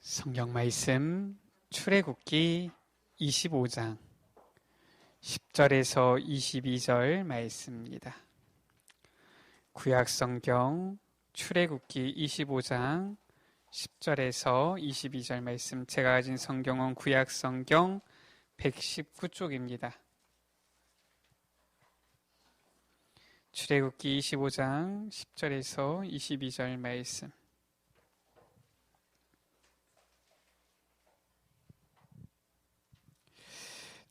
성경 말씀 출애굽기 25장 10절에서 22절 말씀입니다. 구약 성경 출애굽기 25장 10절에서 22절 말씀, 제가 가진 성경은 구약 성경 119쪽입니다. 출애굽기 25장 10절에서 22절 말씀.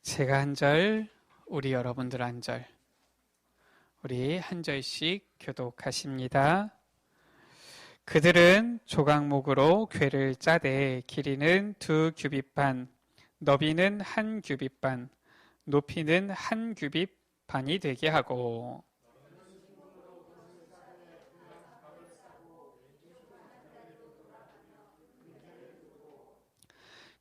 제가 한 절, 우리 여러분들 한 절, 우리 한 절씩 교독하십니다. 그들은 조각목으로 궤를 짜되 길이는 2규빗 반, 너비는 1규빗 반, 높이는 1규빗 반이 되게 하고,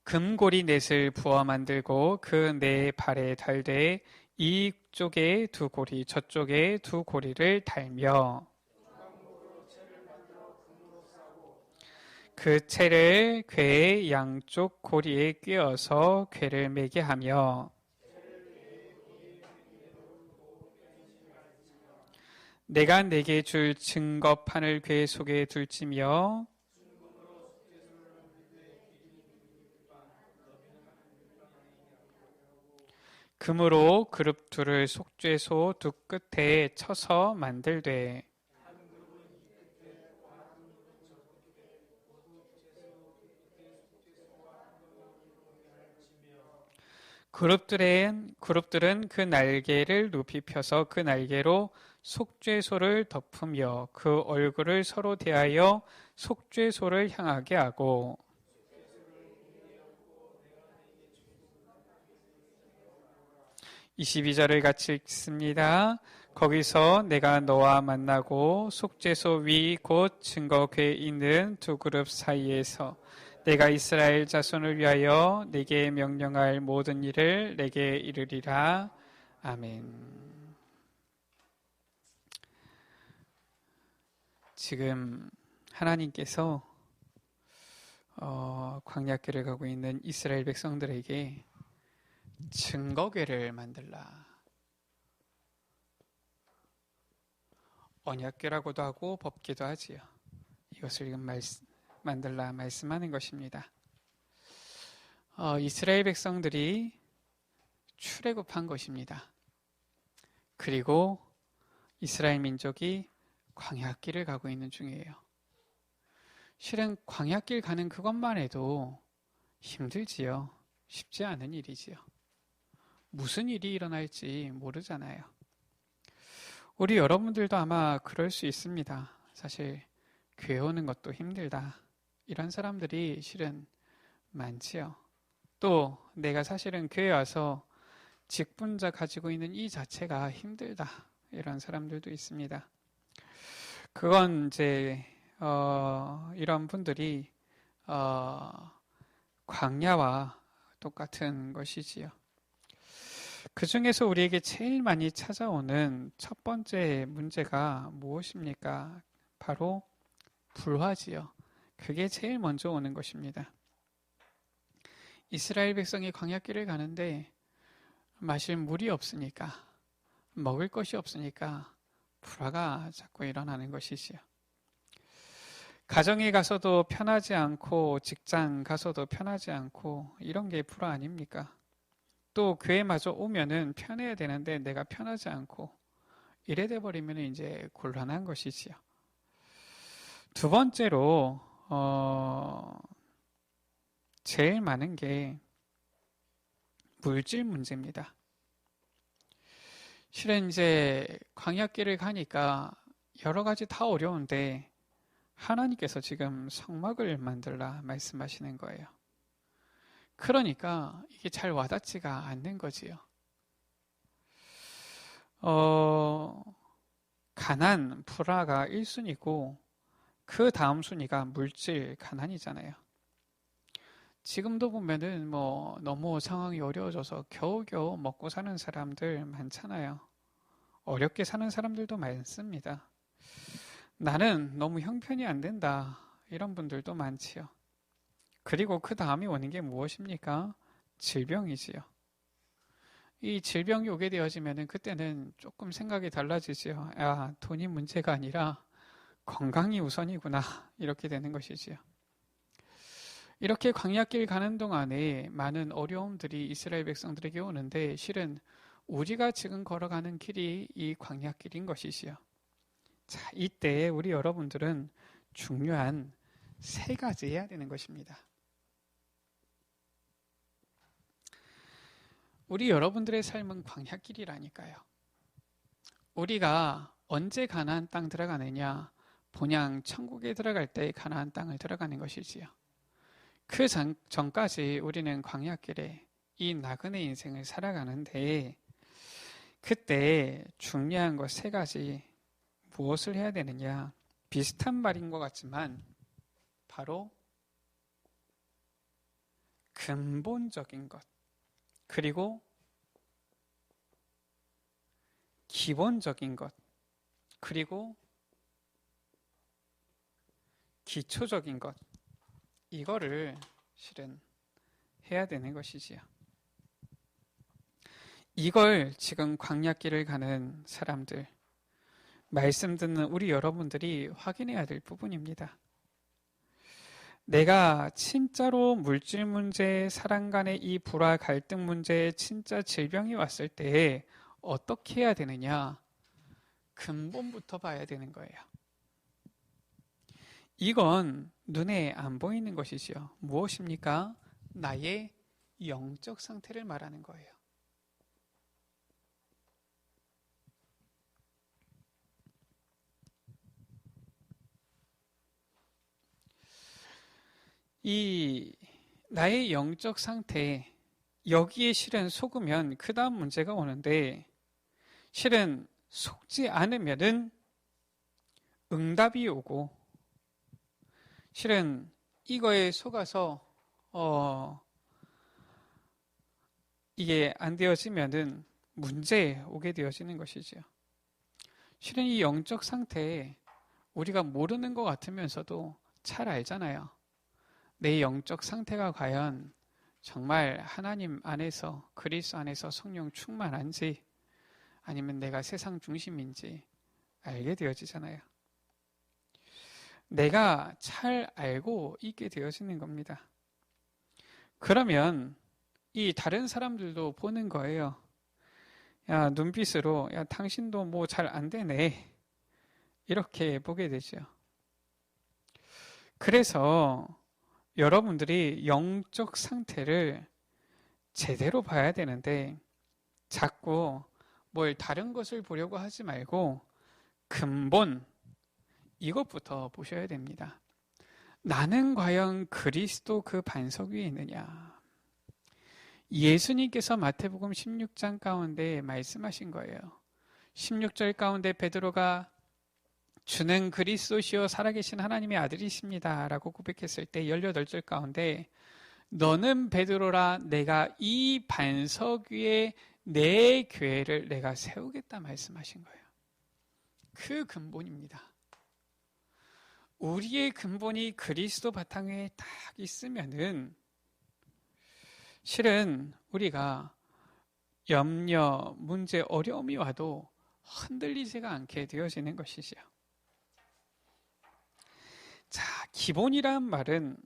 금고리 넷을 부어 만들고 그 네 발에 달되 이쪽에 2고리 저쪽에 2고리를 달며 그 채를 궤의 양쪽 고리에 끼워서 궤를 매게 하며 내가 네게 줄 증거판을 궤 속에 둘지며 금으로 그룹 둘을 속죄소 두 끝에 쳐서 만들되 그룹들은 그 날개를 높이 펴서 그 날개로 속죄소를 덮으며 그 얼굴을 서로 대하여 속죄소를 향하게 하고 22절을 같이 읽습니다. 거기서 내가 너와 만나고 속죄소 위 곧 증거궤에 있는 두 그룹 사이에서 내가 이스라엘 자손을 위하여 내게 명령할 모든 일을 내게 이르리라. 아멘. 지금 하나님께서 광야길을 가고 있는 이스라엘 백성들에게 증거궤를 만들라. 언약궤라고도 하고 법궤도 하지요. 이것을 만들라 말씀하는 것입니다. 이스라엘 백성들이 출애굽한 것입니다. 그리고 이스라엘 민족이 광야길을 가고 있는 중이에요. 실은 광야길 가는 그것만 해도 힘들지요. 쉽지 않은 일이지요. 무슨 일이 일어날지 모르잖아요. 우리 여러분들도 아마 그럴 수 있습니다. 사실 교회 오는 것도 힘들다. 이런 사람들이 실은 많지요. 또 내가 사실은 교회 와서 직분자 가지고 있는 이 자체가 힘들다. 이런 사람들도 있습니다. 그건 이제 이런 분들이 광야와 똑같은 것이지요. 그 중에서 우리에게 제일 많이 찾아오는 첫 번째 문제가 무엇입니까? 바로 불화지요. 그게 제일 먼저 오는 것입니다. 이스라엘 백성이 광야길을 가는데 마실 물이 없으니까, 먹을 것이 없으니까 불화가 자꾸 일어나는 것이지요. 가정에 가서도 편하지 않고 직장 가서도 편하지 않고 이런 게 불화 아닙니까? 또 교회마저 오면은 편해야 되는데 내가 편하지 않고 이래 돼 버리면 이제 곤란한 것이지요. 두 번째로 제일 많은 게 물질 문제입니다. 실은 이제 광야길을 가니까 여러 가지 다 어려운데 하나님께서 지금 성막을 만들라 말씀하시는 거예요. 그러니까 이게 잘 와닿지가 않는 거지요. 가난, 불화가 1순위고 그 다음 순위가 물질, 가난이잖아요. 지금도 보면은 너무 상황이 어려워져서 겨우겨우 먹고 사는 사람들 많잖아요. 어렵게 사는 사람들도 많습니다. 나는 너무 형편이 안 된다. 이런 분들도 많지요. 그리고 그 다음에 오는 게 무엇입니까? 질병이지요. 이 질병이 오게 되어지면은 그때는 조금 생각이 달라지지요. 야, 돈이 문제가 아니라 건강이 우선이구나. 이렇게 되는 것이지요. 이렇게 광야길 가는 동안에 많은 어려움들이 이스라엘 백성들에게 오는데 실은 우리가 지금 걸어가는 길이 이 광야길인 것이지요. 자, 이때 우리 여러분들은 중요한 세 가지 해야 되는 것입니다. 우리 여러분들의 삶은 광야길이라니까요. 우리가 언제 가나안 땅 들어가느냐? 본향 천국에 들어갈 때 가나안 땅을 들어가는 것이지요. 그 전까지 우리는 광야길에 이 나그네 인생을 살아가는데 그때 중요한 것 세 가지 무엇을 해야 되느냐? 비슷한 말인 것 같지만 바로 근본적인 것 그리고 기본적인 것 그리고 기초적인 것 이거를 실은 해야 되는 것이지요. 이걸 지금 광야길을 가는 사람들, 말씀 듣는 우리 여러분들이 확인해야 될 부분입니다. 내가 진짜로 물질 문제, 사람 간의 이 불화, 갈등 문제에 진짜 질병이 왔을 때 어떻게 해야 되느냐? 근본부터 봐야 되는 거예요. 이건 눈에 안 보이는 것이지요. 무엇입니까? 나의 영적 상태를 말하는 거예요. 이 나의 영적 상태 여기에 실은 속으면 그 다음 문제가 오는데 실은 속지 않으면은 응답이 오고 실은 이거에 속아서 이게 안 되어지면은 문제에 오게 되어지는 것이죠. 실은 이 영적 상태에 우리가 모르는 것 같으면서도 잘 알잖아요. 내 영적 상태가 과연 정말 하나님 안에서 그리스도 안에서 성령 충만한지 아니면 내가 세상 중심인지 알게 되어지잖아요. 내가 잘 알고 있게 되어지는 겁니다. 그러면 이 다른 사람들도 보는 거예요. 야, 눈빛으로 야, 당신도 뭐 잘 안 되네. 이렇게 보게 되죠. 그래서 여러분들이 영적 상태를 제대로 봐야 되는데 자꾸 뭘 다른 것을 보려고 하지 말고 근본 이것부터 보셔야 됩니다. 나는 과연 그리스도 그 반석 위에 있느냐? 예수님께서 마태복음 16장 가운데 말씀하신 거예요. 16절 가운데 베드로가 주는 그리스도시요 살아계신 하나님의 아들이십니다 라고 고백했을 때 18절 가운데 너는 베드로라 내가 이 반석 위에 내 교회를 내가 세우겠다 말씀하신 거예요. 그 근본입니다. 우리의 근본이 그리스도 바탕에 딱 있으면은 실은 우리가 염려, 문제, 어려움이 와도 흔들리지가 않게 되어지는 것이죠. 자, 기본이라는 말은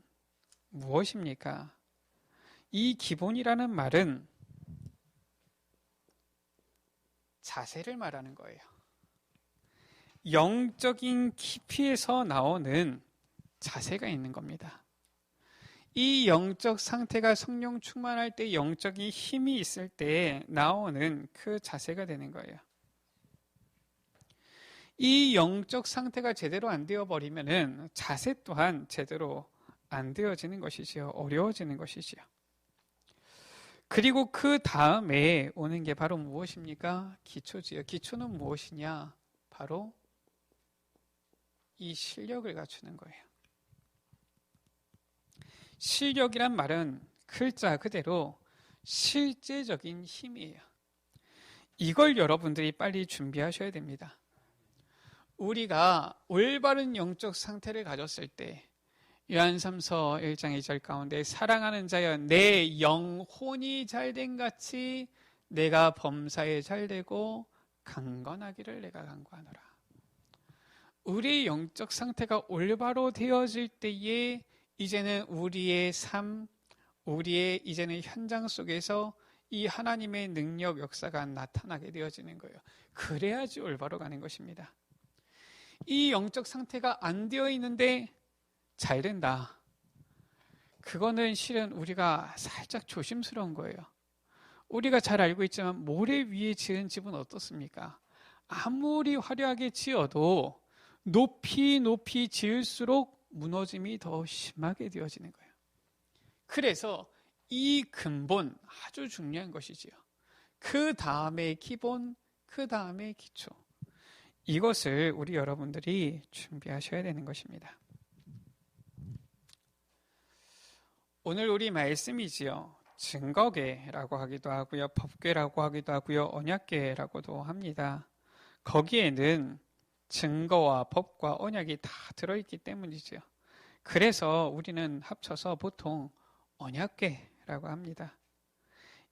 무엇입니까? 이 기본이라는 말은 자세를 말하는 거예요. 영적인 깊이에서 나오는 자세가 있는 겁니다. 이 영적 상태가 성령 충만할 때 영적인 힘이 있을 때 나오는 그 자세가 되는 거예요. 이 영적 상태가 제대로 안 되어버리면은 자세 또한 제대로 안 되어지는 것이지요. 어려워지는 것이지요. 그리고 그 다음에 오는 게 바로 무엇입니까? 기초지요. 기초는 무엇이냐? 바로 이 실력을 갖추는 거예요. 실력이란 말은 글자 그대로 실제적인 힘이에요. 이걸 여러분들이 빨리 준비하셔야 됩니다. 우리가 올바른 영적 상태를 가졌을 때 요한3서 1장 2절 가운데 사랑하는 자여 내 영혼이 잘된 같이 내가 범사에 잘되고 강건하기를 내가 간구하노라. 우리의 영적 상태가 올바로 되어질 때에 이제는 우리의 삶, 우리의 이제는 현장 속에서 이 하나님의 능력 역사가 나타나게 되어지는 거예요. 그래야지 올바로 가는 것입니다. 이 영적 상태가 안 되어 있는데 잘 된다. 그거는 실은 우리가 살짝 조심스러운 거예요. 우리가 잘 알고 있지만 모래 위에 지은 집은 어떻습니까? 아무리 화려하게 지어도 높이 높이 지을수록 무너짐이 더 심하게 되어지는 거예요. 그래서 이 근본 아주 중요한 것이지요. 그 다음에 기본, 그 다음에 기초. 이것을 우리 여러분들이 준비하셔야 되는 것입니다. 오늘 우리 말씀이지요. 증거계라고 하기도 하고요. 법궤라고 하기도 하고요. 언약궤라고도 합니다. 거기에는 증거와 법과 언약이 다 들어있기 때문이죠. 그래서 우리는 합쳐서 보통 언약궤라고 합니다.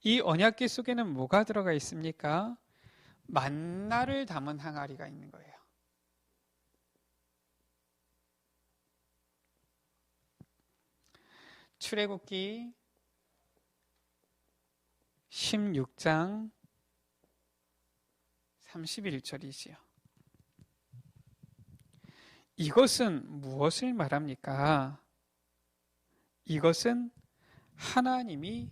이 언약궤 속에는 뭐가 들어가 있습니까? 만나를 담은 항아리가 있는 거예요. 출애굽기 16장 31절이지요. 이것은 무엇을 말합니까? 이것은 하나님이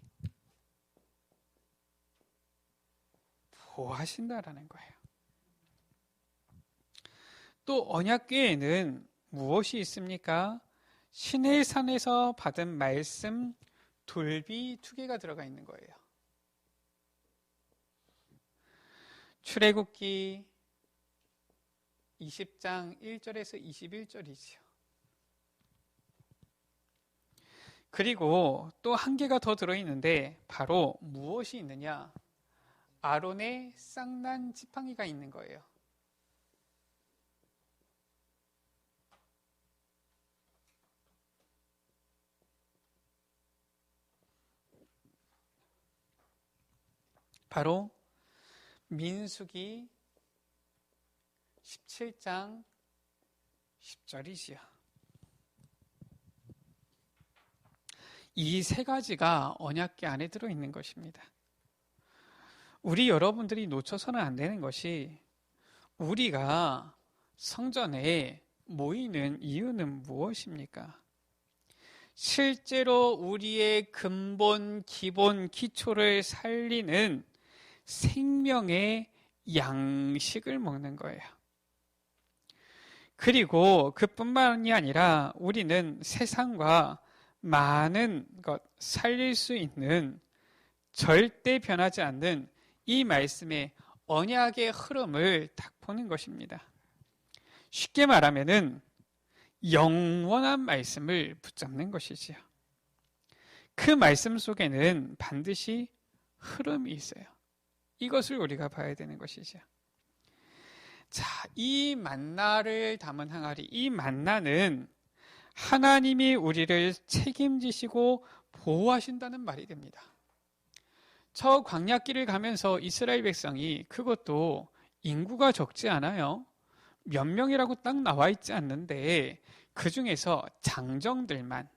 보호하신다라는 거예요. 또 언약궤에는 무엇이 있습니까? 시내산에서 받은 말씀 돌비 2개가 들어가 있는 거예요. 출애굽기 20장 1절에서 21절이지요. 그리고 또 1개가 더 들어있는데 바로 무엇이 있느냐? 아론의 쌍난 지팡이가 있는 거예요. 바로 민수기 17장 10절이지요. 이 3가지가 언약궤 안에 들어있는 것입니다. 우리 여러분들이 놓쳐서는 안 되는 것이 우리가 성전에 모이는 이유는 무엇입니까? 실제로 우리의 근본, 기본, 기초를 살리는 생명의 양식을 먹는 거예요. 그리고 그뿐만이 아니라 우리는 세상과 많은 것 살릴 수 있는 절대 변하지 않는 이 말씀의 언약의 흐름을 딱 보는 것입니다. 쉽게 말하면은 영원한 말씀을 붙잡는 것이지요. 그 말씀 속에는 반드시 흐름이 있어요. 이것을 우리가 봐야 되는 것이죠. 자, 이 만나를 담은 항아리, 이 만나는 하나님이 우리를 책임지시고 보호하신다는 말이 됩니다. 저 광야길을 가면서 이스라엘 백성이, 그것도 인구가 적지 않아요. 몇 명이라고 딱 나와 있지 않는데 그 중에서 장정들만,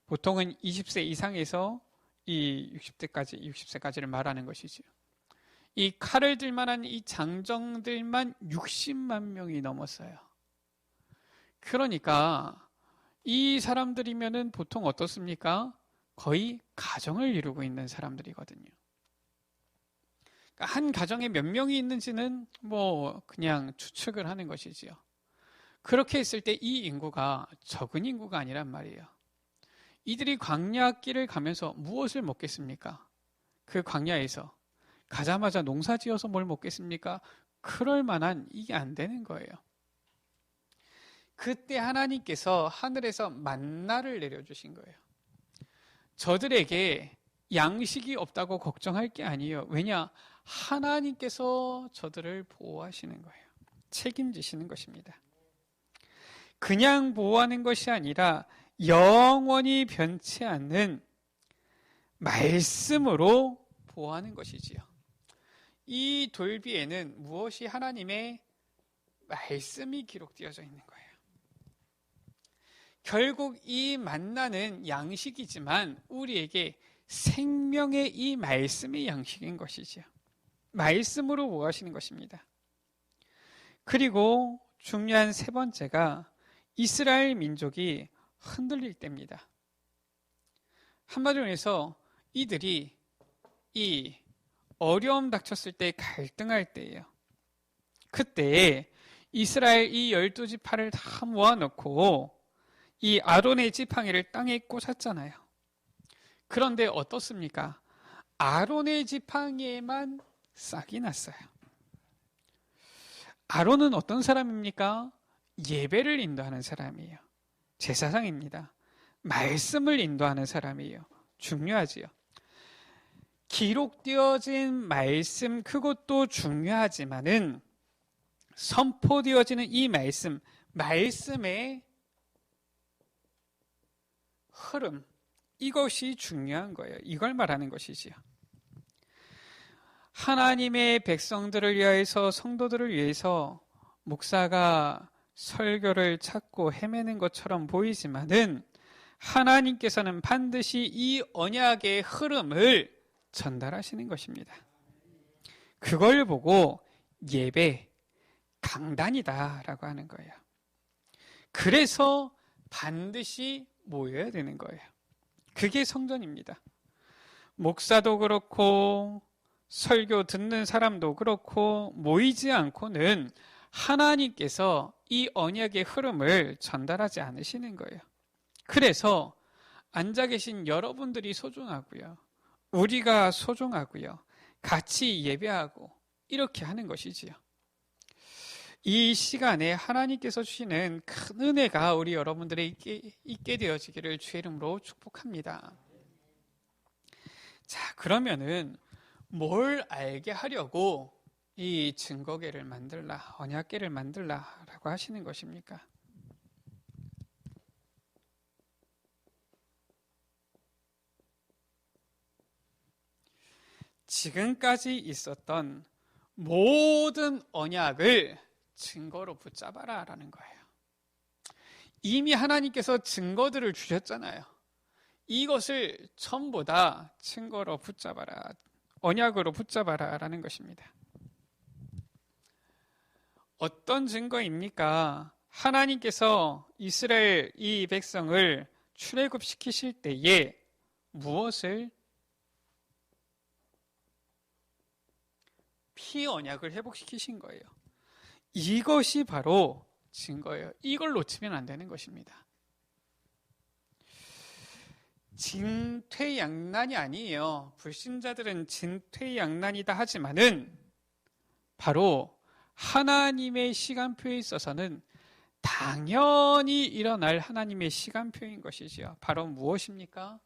보통은 20세 이상에서 이 60세까지를 말하는 것이죠. 이 칼을 들 만한 이 장정들만 60만 명이 넘었어요. 그러니까 이 사람들이면은 보통 어떻습니까? 거의 가정을 이루고 있는 사람들이거든요. 그러니까 한 가정에 몇 명이 있는지는 뭐 그냥 추측을 하는 것이지요. 그렇게 했을 때 이 인구가 적은 인구가 아니란 말이에요. 이들이 광야길을 가면서 무엇을 먹겠습니까? 그 광야에서 가자마자 농사 지어서 뭘 먹겠습니까? 그럴 만한, 이게 안 되는 거예요. 그때 하나님께서 하늘에서 만나를 내려주신 거예요. 저들에게 양식이 없다고 걱정할 게 아니에요. 왜냐? 하나님께서 저들을 보호하시는 거예요. 책임지시는 것입니다. 그냥 보호하는 것이 아니라 영원히 변치 않는 말씀으로 보호하는 것이지요. 이 돌비에는 무엇이 하나님의 말씀이 기록되어져 있는 거예요. 결국 이 만나는 양식이지만 우리에게 생명의 이 말씀이 양식인 것이지요. 말씀으로 보호하시는 것입니다. 그리고 중요한 세 번째가 이스라엘 민족이 흔들릴 때입니다. 한마디로 해서 이들이 이 어려움 닥쳤을 때 갈등할 때예요. 그때에 이스라엘 이 12지파를 다 모아놓고 이 아론의 지팡이를 땅에 꽂았잖아요. 그런데 어떻습니까? 아론의 지팡이에만 싹이 났어요. 아론은 어떤 사람입니까? 예배를 인도하는 사람이에요. 제사장입니다. 말씀을 인도하는 사람이에요. 중요하지요. 기록되어진 말씀, 그것도 중요하지만은 선포되어지는 이 말씀의 흐름, 이것이 중요한 거예요. 이걸 말하는 것이지요. 하나님의 백성들을 위해서, 성도들을 위해서 목사가 설교를 찾고 헤매는 것처럼 보이지만은 하나님께서는 반드시 이 언약의 흐름을 전달하시는 것입니다. 그걸 보고 예배, 강단이다라고 하는 거예요. 그래서 반드시 모여야 되는 거예요. 그게 성전입니다. 목사도 그렇고 설교 듣는 사람도 그렇고 모이지 않고는 하나님께서 이 언약의 흐름을 전달하지 않으시는 거예요. 그래서 앉아 계신 여러분들이 소중하고요. 우리가 소중하고요. 같이 예배하고 이렇게 하는 것이지요. 이 시간에 하나님께서 주시는 큰 은혜가 우리 여러분들에 있게 되어지기를 주의 이름으로 축복합니다. 자, 그러면은 뭘 알게 하려고 이 증거계를 만들라, 언약계를 만들라라고 하시는 것입니까? 지금까지 있었던 모든 언약을 증거로 붙잡아라 라는 거예요. 이미 하나님께서 증거들을 주셨잖아요. 이것을 전부 다 증거로 붙잡아라, 언약으로 붙잡아라 라는 것입니다. 어떤 증거입니까? 하나님께서 이스라엘 이 백성을 출애굽시키실 때에 무엇을? 피 언약을 회복시키신 거예요. 이것이 바로 증거예요. 이걸 놓치면 안 되는 것입니다. 진퇴양난이 아니에요. 불신자들은 진퇴양난이다 하지만은 바로 하나님의 시간표에 있어서는 당연히 일어날 하나님의 시간표인 것이지요. 바로 무엇입니까?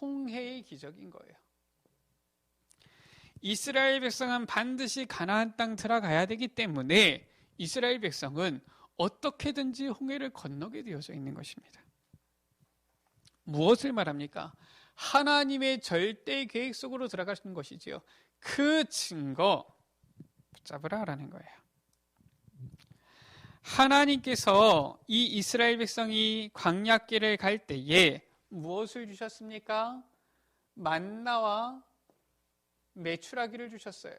홍해의 기적인 거예요. 이스라엘 백성은 반드시 가나안 땅 들어가야 되기 때문에 이스라엘 백성은 어떻게든지 홍해를 건너게 되어져 있는 것입니다. 무엇을 말합니까? 하나님의 절대 계획 속으로 들어가시는 것이지요. 그 증거 붙잡으라라는 거예요. 하나님께서 이 이스라엘 백성이 광야길을 갈 때에 무엇을 주셨습니까? 만나와 메추라기를 주셨어요.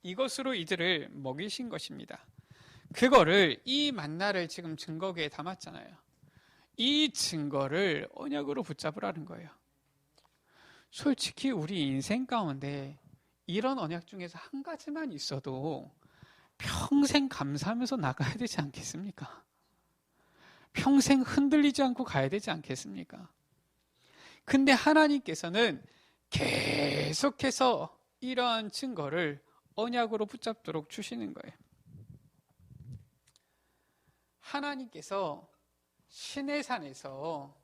이것으로 이들을 먹이신 것입니다. 그거를, 이 만나를 지금 증거계에 담았잖아요. 이 증거를 언약으로 붙잡으라는 거예요. 솔직히 우리 인생 가운데 이런 언약 중에서 한 가지만 있어도 평생 감사하면서 나가야 되지 않겠습니까? 평생 흔들리지 않고 가야 되지 않겠습니까? 근데 하나님께서는 계속해서 이러한 증거를 언약으로 붙잡도록 주시는 거예요. 하나님께서 시내산에서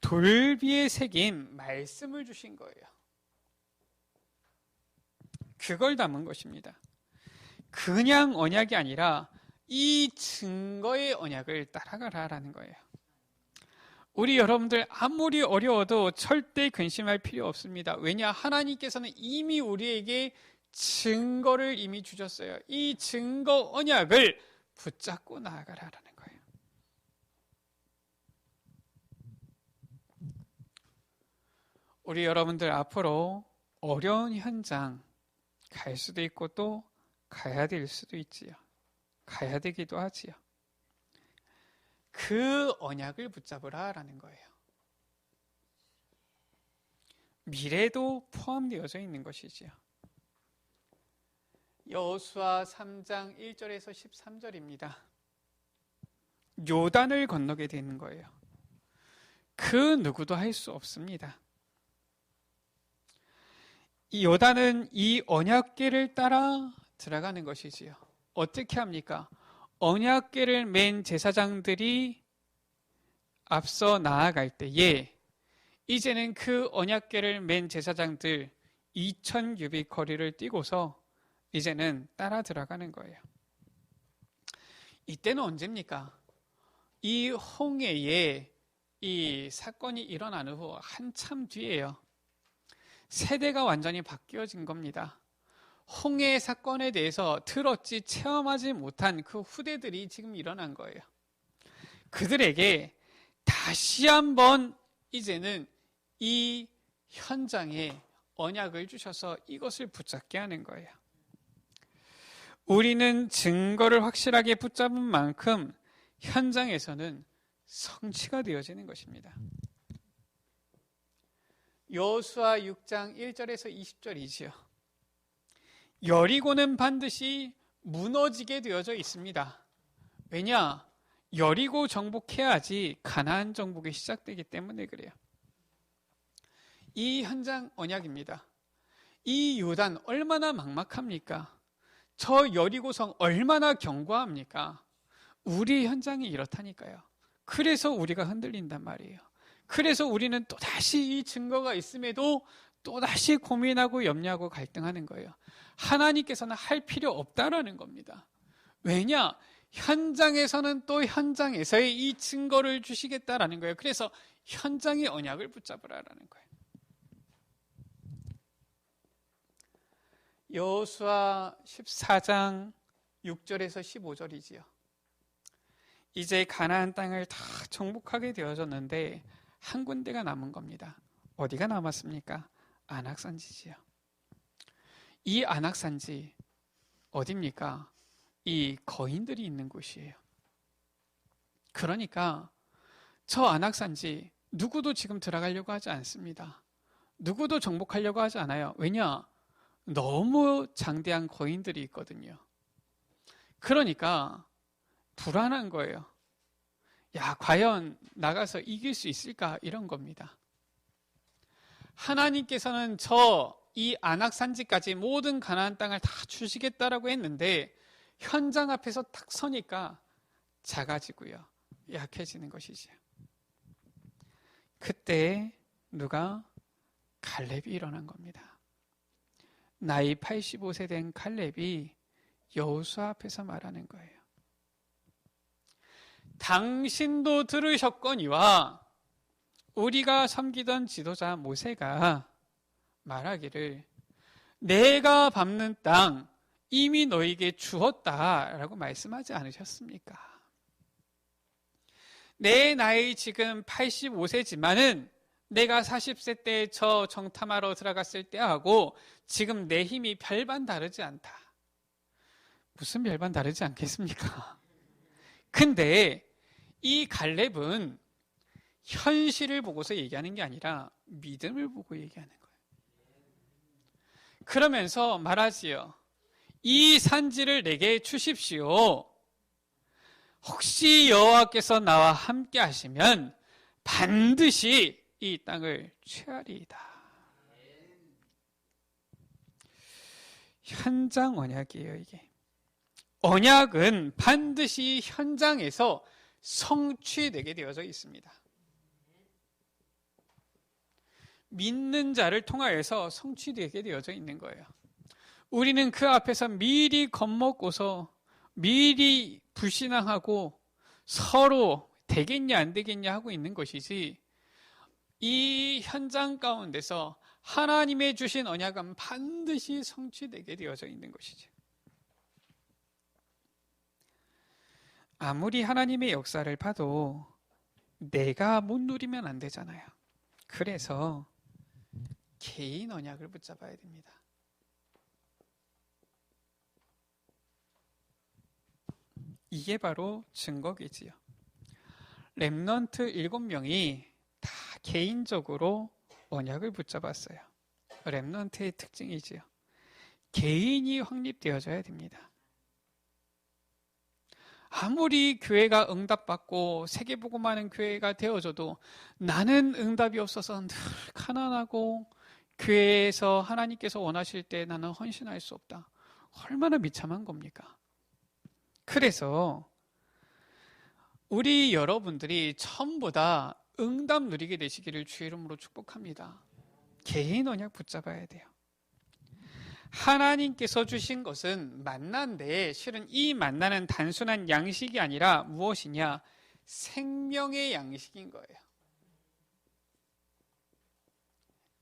돌비에 새긴 말씀을 주신 거예요. 그걸 담은 것입니다. 그냥 언약이 아니라 이 증거의 언약을 따라가라라는 거예요. 우리 여러분들 아무리 어려워도 절대 근심할 필요 없습니다. 왜냐? 하나님께서는 이미 우리에게 증거를 이미 주셨어요. 이 증거 언약을 붙잡고 나아가라라는 거예요. 우리 여러분들 앞으로 어려운 현장 갈 수도 있고 또 가야 될 수도 있지요. 가야 되기도 하지요. 그 언약을 붙잡으라라는 거예요. 미래도 포함되어져 있는 것이지요. 여호수아 3장 1절에서 13절입니다. 요단을 건너게 되는 거예요. 그 누구도 할 수 없습니다. 이 요단은 이 언약궤를 따라 들어가는 것이지요. 어떻게 합니까? 언약궤를 맨 제사장들이 앞서 나아갈 때에 이제는 그 언약궤를 맨 제사장들 2000규빗 거리를 뛰고서 이제는 따라 들어가는 거예요. 이때는 언제입니까? 이 홍해에 이 사건이 일어난 후 한참 뒤에요. 세대가 완전히 바뀌어진 겁니다. 홍해 사건에 대해서 들었지 체험하지 못한 그 후대들이 지금 일어난 거예요. 그들에게 다시 한번 이제는 이 현장에 언약을 주셔서 이것을 붙잡게 하는 거예요. 우리는 증거를 확실하게 붙잡은 만큼 현장에서는 성취가 되어지는 것입니다. 여호수아 6장 1절에서 20절이지요. 여리고는 반드시 무너지게 되어져 있습니다. 왜냐? 여리고 정복해야지 가나안 정복이 시작되기 때문에 그래요. 이 현장 언약입니다. 이 요단 얼마나 막막합니까? 저 여리고성 얼마나 견고합니까? 우리 현장이 이렇다니까요. 그래서 우리가 흔들린단 말이에요. 그래서 우리는 또다시 이 증거가 있음에도 또다시 고민하고 염려하고 갈등하는 거예요. 하나님께서는 할 필요 없다라는 겁니다. 왜냐? 현장에서는 또 현장에서의 이 증거를 주시겠다라는 거예요. 그래서 현장의 언약을 붙잡으라라는 거예요. 여호수아 14장 6절에서 15절이지요. 이제 가나안 땅을 다 정복하게 되어졌는데 한 군데가 남은 겁니다. 어디가 남았습니까? 안악산지지요. 이 안악산지 어디입니까? 이 거인들이 있는 곳이에요. 그러니까 저 안악산지 누구도 지금 들어가려고 하지 않습니다. 누구도 정복하려고 하지 않아요. 왜냐? 너무 장대한 거인들이 있거든요. 그러니까 불안한 거예요. 야, 과연 나가서 이길 수 있을까? 이런 겁니다. 하나님께서는 이 안악산지까지 모든 가나안 땅을 다 주시겠다라고 했는데 현장 앞에서 딱 서니까 작아지고요. 약해지는 것이죠. 그때 누가? 갈렙이 일어난 겁니다. 나이 85세 된 갈렙이 여호수아 앞에서 말하는 거예요. 당신도 들으셨거니와 우리가 섬기던 지도자 모세가 말하기를 내가 밟는 땅 이미 너에게 주었다라고 말씀하지 않으셨습니까? 내 나이 지금 85세지만은 내가 40세 때 저 정탐하러 들어갔을 때하고 지금 내 힘이 별반 다르지 않다. 무슨 별반 다르지 않겠습니까? 근데 이 갈렙은 현실을 보고서 얘기하는 게 아니라 믿음을 보고 얘기하는 거예요. 그러면서 말하지요. 이 산지를 내게 주십시오. 혹시 여호와께서 나와 함께 하시면 반드시 이 땅을 취하리이다. 현장 언약이에요, 이게. 언약은 반드시 현장에서 성취되게 되어져 있습니다. 믿는 자를 통하여서 성취되게 되어져 있는 거예요. 우리는 그 앞에서 미리 겁먹고서 미리 불신앙하고 서로 되겠냐 안 되겠냐 하고 있는 것이지, 이 현장 가운데서 하나님의 주신 언약은 반드시 성취되게 되어져 있는 것이죠. 아무리 하나님의 역사를 봐도 내가 못 누리면 안 되잖아요. 그래서 개인 언약을 붙잡아야 됩니다. 이게 바로 증거이지요. 렘넌트 7명이 다 개인적으로 언약을 붙잡았어요. 렘넌트의 특징이지요. 개인이 확립되어져야 됩니다. 아무리 교회가 응답받고 세계복음하는 교회가 되어져도 나는 응답이 없어서 늘 가난하고 교회에서 하나님께서 원하실 때 나는 헌신할 수 없다. 얼마나 비참한 겁니까? 그래서 우리 여러분들이 전부 다 응답 누리게 되시기를 주의 이름으로 축복합니다. 개인 언약 붙잡아야 돼요. 하나님께서 주신 것은 만나인데 실은 이 만나는 단순한 양식이 아니라 무엇이냐? 생명의 양식인 거예요.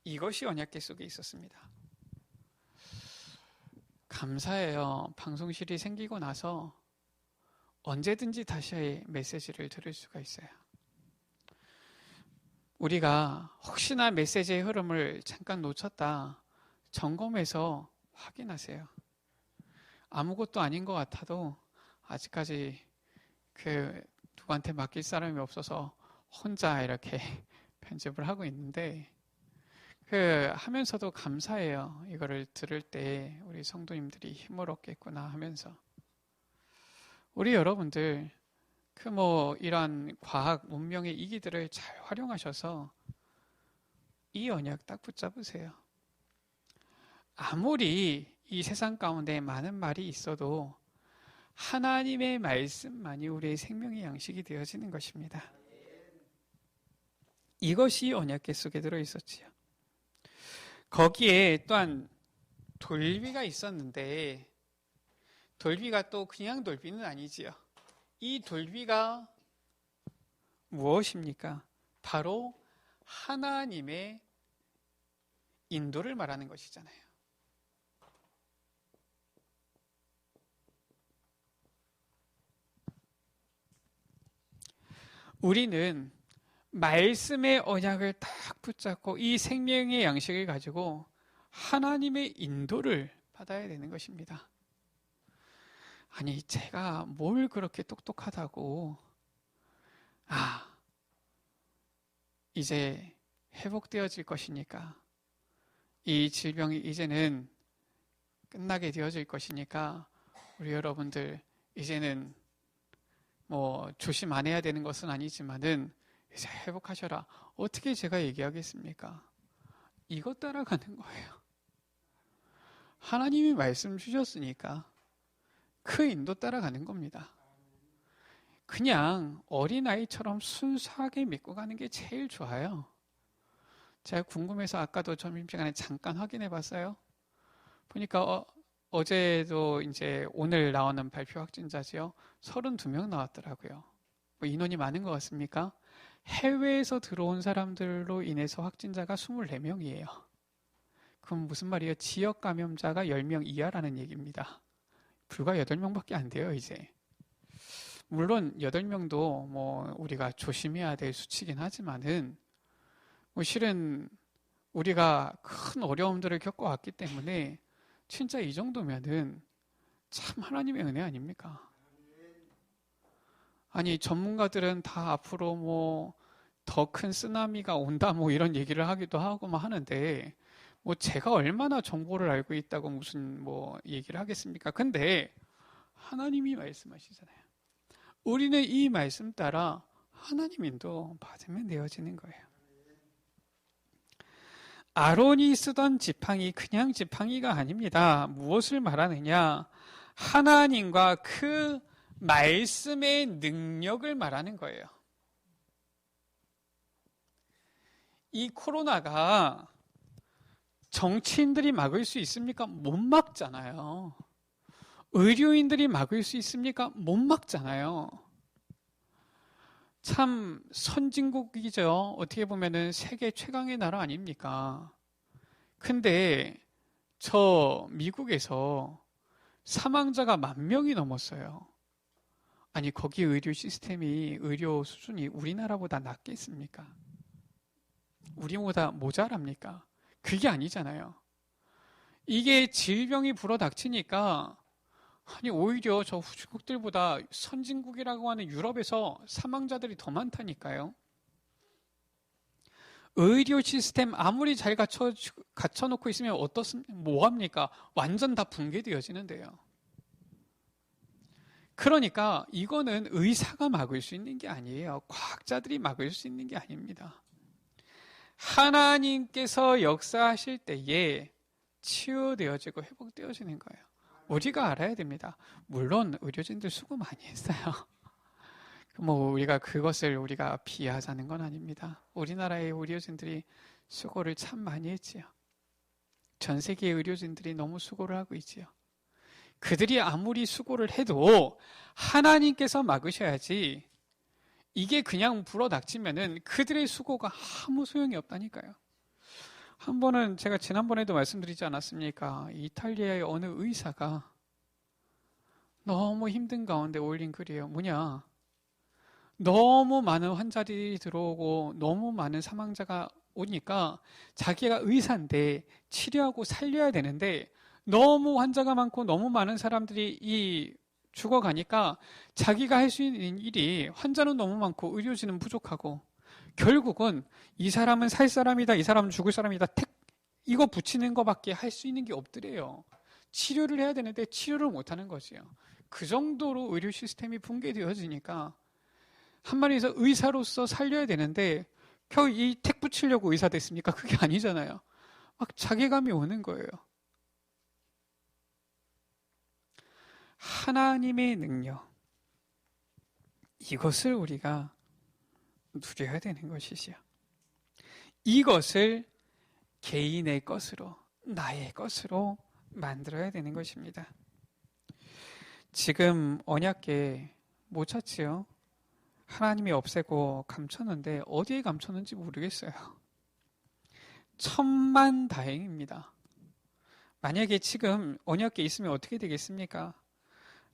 이것이 언약궤 속에 있었습니다. 감사해요. 방송실이 생기고 나서 언제든지 다시 메시지를 들을 수가 있어요. 우리가 혹시나 메시지의 흐름을 잠깐 놓쳤다, 점검해서 확인하세요. 아무것도 아닌 것 같아도 아직까지 누구한테 맡길 사람이 없어서 혼자 이렇게 편집을 하고 있는데, 하면서도 감사해요. 이거를 들을 때 우리 성도님들이 힘을 얻겠구나 하면서. 우리 여러분들 이러한 과학 문명의 이기들을 잘 활용하셔서 이 언약 딱 붙잡으세요. 아무리 이 세상 가운데 많은 말이 있어도 하나님의 말씀만이 우리의 생명의 양식이 되어지는 것입니다. 이것이 언약궤 속에 들어있었지요. 거기에 또한 돌비가 있었는데, 돌비가 또 그냥 돌비는 아니지요. 이 돌비가 무엇입니까? 바로 하나님의 인도를 말하는 것이잖아요. 우리는 말씀의 언약을 딱 붙잡고 이 생명의 양식을 가지고 하나님의 인도를 받아야 되는 것입니다. 아니, 제가 뭘 그렇게 똑똑하다고, 이제 회복되어질 것이니까, 이 질병이 이제는 끝나게 되어질 것이니까 우리 여러분들 이제는 조심 안 해야 되는 것은 아니지만은 이제 회복하셔라. 어떻게 제가 얘기하겠습니까? 이것 따라가는 거예요. 하나님이 말씀 주셨으니까 그 인도 따라가는 겁니다. 그냥 어린아이처럼 순수하게 믿고 가는 게 제일 좋아요. 제가 궁금해서 아까도 점심시간에 잠깐 확인해 봤어요. 보니까 어제도 이제 오늘 나오는 발표 확진자지요. 32명 나왔더라고요. 인원이 많은 것 같습니까? 해외에서 들어온 사람들로 인해서 확진자가 24명이에요. 그럼 무슨 말이에요? 지역 감염자가 10명 이하라는 얘기입니다. 불과 8명밖에 안 돼요, 이제. 물론 8명도 우리가 조심해야 될 수치긴 하지만은 실은 우리가 큰 어려움들을 겪어왔기 때문에 진짜 이 정도면은 참 하나님의 은혜 아닙니까? 아니, 전문가들은 다 앞으로 더 큰 쓰나미가 온다 이런 얘기를 하기도 하고 하는데, 제가 얼마나 정보를 알고 있다고 무슨 얘기를 하겠습니까? 근데 하나님이 말씀하시잖아요. 우리는 이 말씀 따라 하나님 인도 받으면 되어지는 거예요. 아론이 쓰던 지팡이 그냥 지팡이가 아닙니다. 무엇을 말하느냐? 하나님과 그 말씀의 능력을 말하는 거예요. 이 코로나가 정치인들이 막을 수 있습니까? 못 막잖아요. 의료인들이 막을 수 있습니까? 못 막잖아요. 참 선진국이죠. 어떻게 보면은 세계 최강의 나라 아닙니까? 근데 저 미국에서 사망자가 10,000명이 넘었어요. 아니 거기 의료 시스템이 의료 수준이 우리나라보다 낫겠습니까? 우리보다 모자랍니까? 그게 아니잖아요. 이게 질병이 불어닥치니까 아니 오히려 저 후진국들보다 선진국이라고 하는 유럽에서 사망자들이 더 많다니까요. 의료 시스템 아무리 잘 갖춰놓고 있으면 뭐합니까? 완전 다 붕괴되어지는데요. 그러니까 이거는 의사가 막을 수 있는 게 아니에요. 과학자들이 막을 수 있는 게 아닙니다. 하나님께서 역사하실 때에 치유되어지고 회복되어지는 거예요. 우리가 알아야 됩니다. 물론 의료진들 수고 많이 했어요. 우리가 그것을 우리가 비하하자는 건 아닙니다. 우리나라의 의료진들이 수고를 참 많이 했지요. 전 세계의 의료진들이 너무 수고를 하고 있지요. 그들이 아무리 수고를 해도 하나님께서 막으셔야지 이게 그냥 불어닥치면은 그들의 수고가 아무 소용이 없다니까요. 한 번은 제가 지난번에도 말씀드리지 않았습니까? 이탈리아의 어느 의사가 너무 힘든 가운데 올린 글이에요. 뭐냐? 너무 많은 환자들이 들어오고 너무 많은 사망자가 오니까 자기가 의사인데 치료하고 살려야 되는데 너무 환자가 많고 너무 많은 사람들이 죽어가니까 자기가 할 수 있는 일이 환자는 너무 많고 의료진은 부족하고 결국은 이 사람은 살 사람이다, 이 사람은 죽을 사람이다, 이거 붙이는 것밖에 할 수 있는 게 없더래요. 치료를 해야 되는데 치료를 못하는 거지요. 그 정도로 의료 시스템이 붕괴되어지니까 한 마리에서 의사로서 살려야 되는데 겨우 이 택 붙이려고 의사 됐습니까? 그게 아니잖아요. 막 자괴감이 오는 거예요. 하나님의 능력, 이것을 우리가 누려야 되는 것이지요. 이것을 개인의 것으로, 나의 것으로 만들어야 되는 것입니다. 지금 언약궤 못 찾지요? 하나님이 없애고 감췄는데 어디에 감췄는지 모르겠어요. 천만다행입니다. 만약에 지금 언약궤 있으면 어떻게 되겠습니까?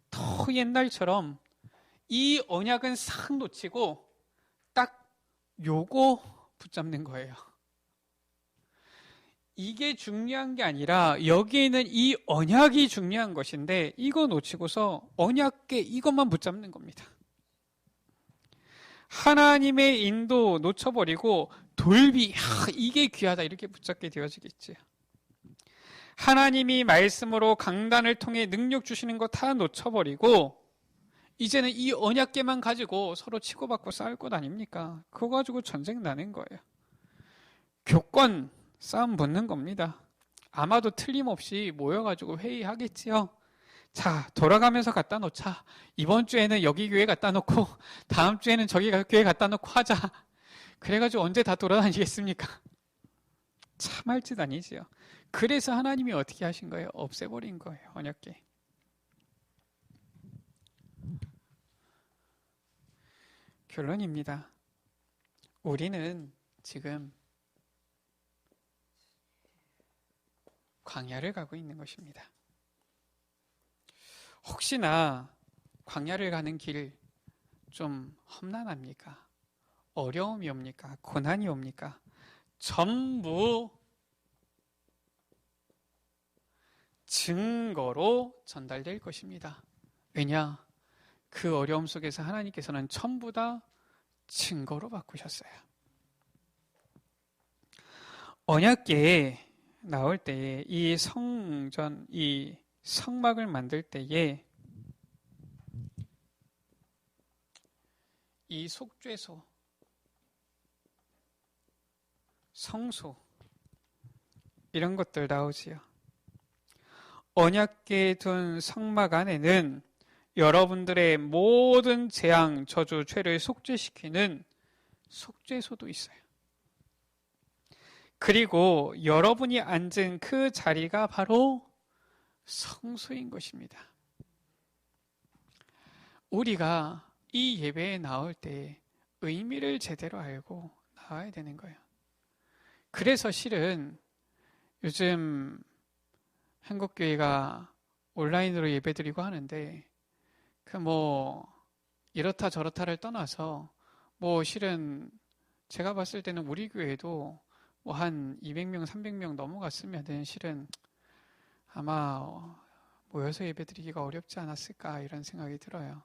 더 옛날처럼 이 언약은 싹 놓치고 딱 요거 붙잡는 거예요. 이게 중요한 게 아니라 여기에 있는 이 언약이 중요한 것인데 이거 놓치고서 언약궤 이것만 붙잡는 겁니다. 하나님의 인도 놓쳐버리고 돌비, 이게 귀하다 이렇게 붙잡게 되어지겠지. 하나님이 말씀으로 강단을 통해 능력 주시는 거 다 놓쳐버리고 이제는 이 언약궤만 가지고 서로 치고받고 싸울 것 아닙니까? 그거 가지고 전쟁 나는 거예요. 교권 싸움 붙는 겁니다. 아마도 틀림없이 모여가지고 회의하겠지요. 자, 돌아가면서 갖다 놓자. 이번 주에는 여기 교회 갖다 놓고 다음 주에는 저기 교회 갖다 놓고 하자. 그래가지고 언제 다 돌아다니겠습니까? 참할 짓 아니지요. 그래서 하나님이 어떻게 하신 거예요? 없애버린 거예요. 언약궤. 결론입니다. 우리는 지금 광야를 가고 있는 것입니다. 혹시나 광야를 가는 길 좀 험난합니까? 어려움이 옵니까? 고난이 옵니까? 전부 증거로 전달될 것입니다. 왜냐? 그 어려움 속에서 하나님께서는 전부 다 증거로 바꾸셨어요. 언약궤에 나올 때에 이 성전, 이 성막을 만들 때에 이 속죄소, 성소 이런 것들 나오지요. 언약궤에 둔 성막 안에는 여러분들의 모든 재앙, 저주, 죄를 속죄시키는 속죄소도 있어요. 그리고 여러분이 앉은 그 자리가 바로 성소인 것입니다. 우리가 이 예배에 나올 때 의미를 제대로 알고 나와야 되는 거예요. 그래서 실은 요즘 한국교회가 온라인으로 예배드리고 하는데 이렇다 저렇다를 떠나서 실은 제가 봤을 때는 우리 교회도 한 200명, 300명 넘어갔으면은 실은 아마 모여서 예배드리기가 어렵지 않았을까 이런 생각이 들어요.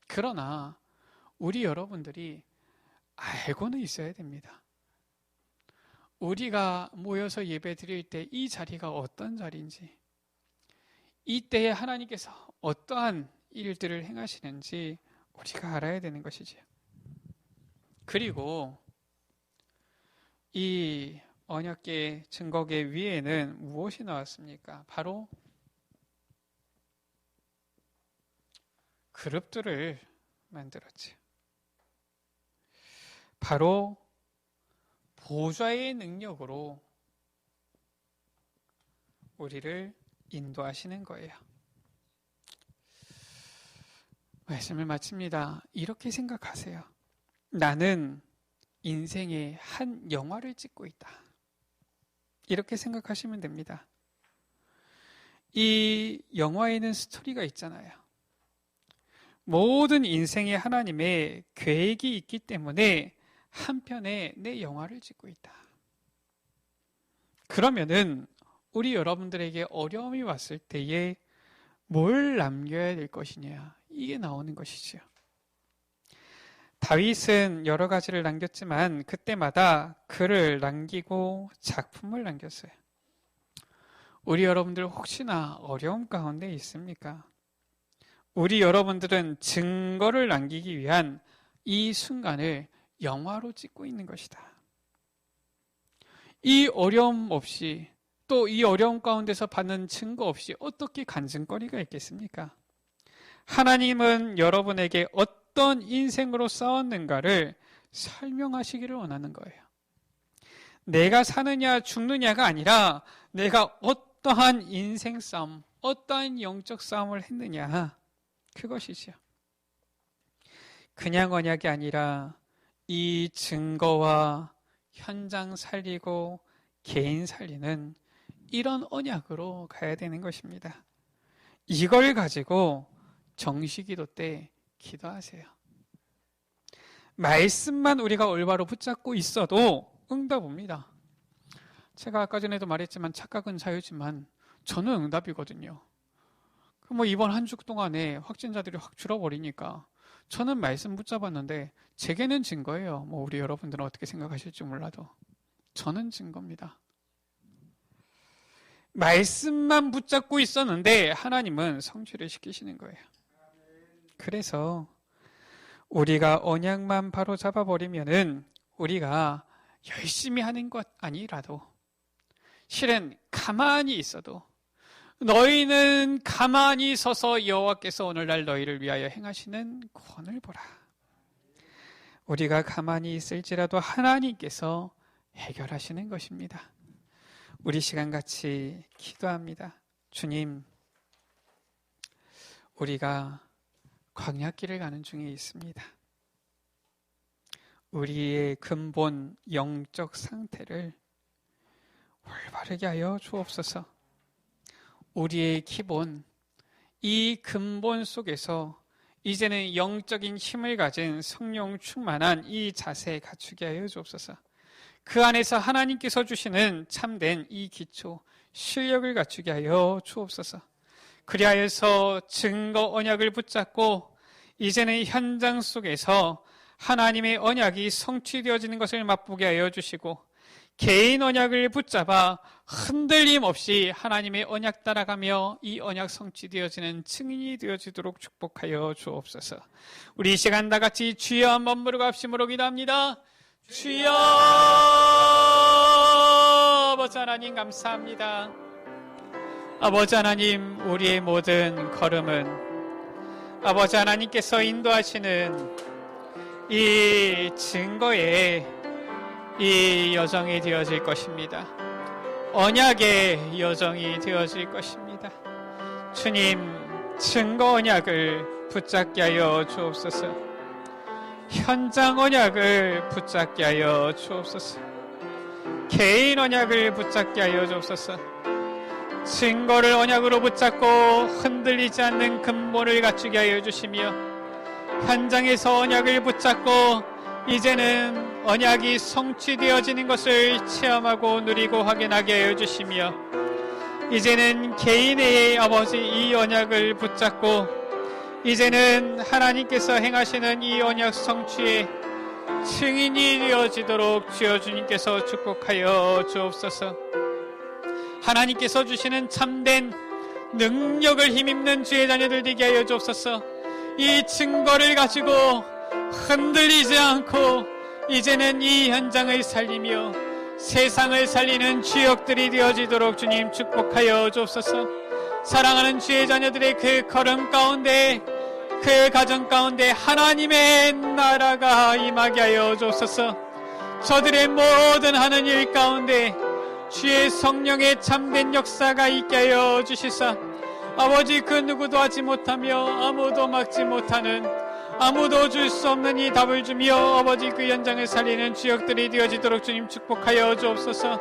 그러나 우리 여러분들이 알고는 있어야 됩니다. 우리가 모여서 예배드릴 때 이 자리가 어떤 자리인지, 이때에 하나님께서 어떠한 일들을 행하시는지 우리가 알아야 되는 것이지요. 그리고 이 언약궤 증거궤 위에는 무엇이 나왔습니까? 바로 그룹들을 만들었지. 바로 보좌의 능력으로 우리를 인도하시는 거예요. 말씀을 마칩니다. 이렇게 생각하세요. 나는 인생의 한 영화를 찍고 있다. 이렇게 생각하시면 됩니다. 이 영화에는 스토리가 있잖아요. 모든 인생에 하나님의 계획이 있기 때문에 한편에 내 영화를 찍고 있다. 그러면은 우리 여러분들에게 어려움이 왔을 때에 뭘 남겨야 될 것이냐, 이게 나오는 것이죠. 다윗은 여러 가지를 남겼지만 그때마다 글을 남기고 작품을 남겼어요. 우리 여러분들 혹시나 어려움 가운데 있습니까? 우리 여러분들은 증거를 남기기 위한 이 순간을 영화로 찍고 있는 것이다. 이 어려움 없이, 또 이 어려움 가운데서 받는 증거 없이 어떻게 간증거리가 있겠습니까? 하나님은 여러분에게 어떤 인생으로 싸웠는가를 설명하시기를 원하는 거예요. 내가 사느냐 죽느냐가 아니라 내가 어떠한 인생 싸움, 어떠한 영적 싸움을 했느냐, 그것이죠. 그냥 언약이 아니라 이 증거와 현장 살리고 개인 살리는 이런 언약으로 가야 되는 것입니다. 이걸 가지고 정시기도 때 기도하세요. 말씀만 우리가 올바로 붙잡고 있어도 응답 옵니다. 제가 아까 전에도 말했지만 착각은 자유지만 저는 응답이거든요. 이번 한 주 동안에 확진자들이 확 줄어버리니까 저는 말씀 붙잡았는데 제게는 증거예요. 우리 여러분들은 어떻게 생각하실지 몰라도 저는 증거입니다. 말씀만 붙잡고 있었는데 하나님은 성취를 시키시는 거예요. 그래서 우리가 언약만 바로 잡아버리면은 우리가 열심히 하는 것 아니라도 실은 가만히 있어도 너희는 가만히 서서 여호와께서 오늘날 너희를 위하여 행하시는 구원을 보라. 우리가 가만히 있을지라도 하나님께서 해결하시는 것입니다. 우리 시간 같이 기도합니다. 주님, 우리가 광야길을 가는 중에 있습니다. 우리의 근본 영적 상태를 올바르게 하여 주옵소서. 우리의 기본, 이 근본 속에서 이제는 영적인 힘을 가진 성령 충만한 이 자세 갖추게 하여 주옵소서. 그 안에서 하나님께서 주시는 참된 이 기초, 실력을 갖추게 하여 주옵소서. 그리하여서 증거 언약을 붙잡고 이제는 현장 속에서 하나님의 언약이 성취되어지는 것을 맛보게 하여 주시고 개인 언약을 붙잡아 흔들림 없이 하나님의 언약 따라가며 이 언약 성취되어지는 증인이 되어지도록 축복하여 주옵소서. 우리 이 시간 다 같이 주여 한번 부르고 합심으로 기도합니다. 주여. 아버지 하나님 감사합니다. 아버지 하나님, 우리의 모든 걸음은 아버지 하나님께서 인도하시는 이 증거에 이 여정이 되어질 것입니다. 언약의 여정이 되어질 것입니다. 주님, 증거 언약을 붙잡게 하여 주옵소서. 현장 언약을 붙잡게 하여 주옵소서. 개인 언약을 붙잡게 하여 주옵소서. 증거를 언약으로 붙잡고 흔들리지 않는 근본을 갖추게 하여 주시며, 현장에서 언약을 붙잡고 이제는 언약이 성취되어지는 것을 체험하고 누리고 확인하게 하여 주시며, 이제는 개인의 아버지 이 언약을 붙잡고 이제는 하나님께서 행하시는 이 언약 성취의 증인이 되어지도록 주여 주님께서 축복하여 주옵소서. 하나님께서 주시는 참된 능력을 힘입는 주의 자녀들 되게 하여 주옵소서. 이 증거를 가지고 흔들리지 않고 이제는 이 현장을 살리며 세상을 살리는 주역들이 되어지도록 주님 축복하여 주옵소서. 사랑하는 주의 자녀들의 그 걸음 가운데, 그 가정 가운데 하나님의 나라가 임하게 하여 주옵소서. 저들의 모든 하는 일 가운데 주의 성령의 참된 역사가 있게 하여 주시사, 아버지 그 누구도 하지 못하며 아무도 막지 못하는, 아무도 줄 수 없는 이 답을 주며 아버지 그 현장을 살리는 주역들이 되어지도록 주님 축복하여 주옵소서.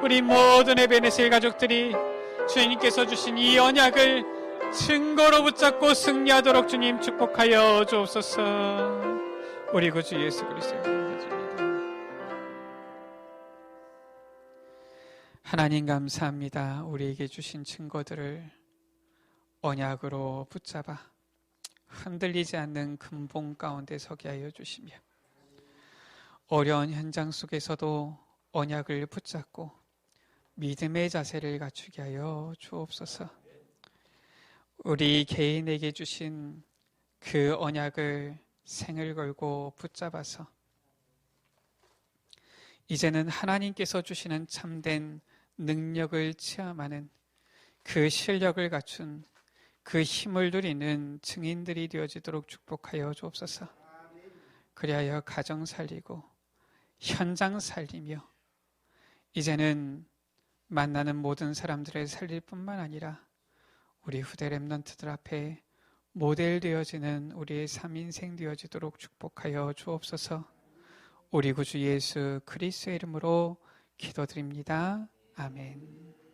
우리 모든 에베네셀 가족들이 주님께서 주신 이 언약을 증거로 붙잡고 승리하도록 주님 축복하여 주옵소서. 우리 구주 예수 그리스도의 이름으로. 하나님 감사합니다. 우리에게 주신 증거들을 언약으로 붙잡아 흔들리지 않는 근본 가운데 서게 하여 주시며, 어려운 현장 속에서도 언약을 붙잡고 믿음의 자세를 갖추게 하여 주옵소서. 우리 개인에게 주신 그 언약을 생을 걸고 붙잡아서 이제는 하나님께서 주시는 참된 능력을 체험하는 그 실력을 갖춘 그 힘을 누리는 증인들이 되어지도록 축복하여 주옵소서. 그리하여 가정 살리고 현장 살리며 이제는 만나는 모든 사람들을 살릴 뿐만 아니라 우리 후대 렘넌트들 앞에 모델 되어지는 우리의 삶인생 되어지도록 축복하여 주옵소서. 우리 구주 예수 그리스도의 이름으로 기도드립니다. 아멘.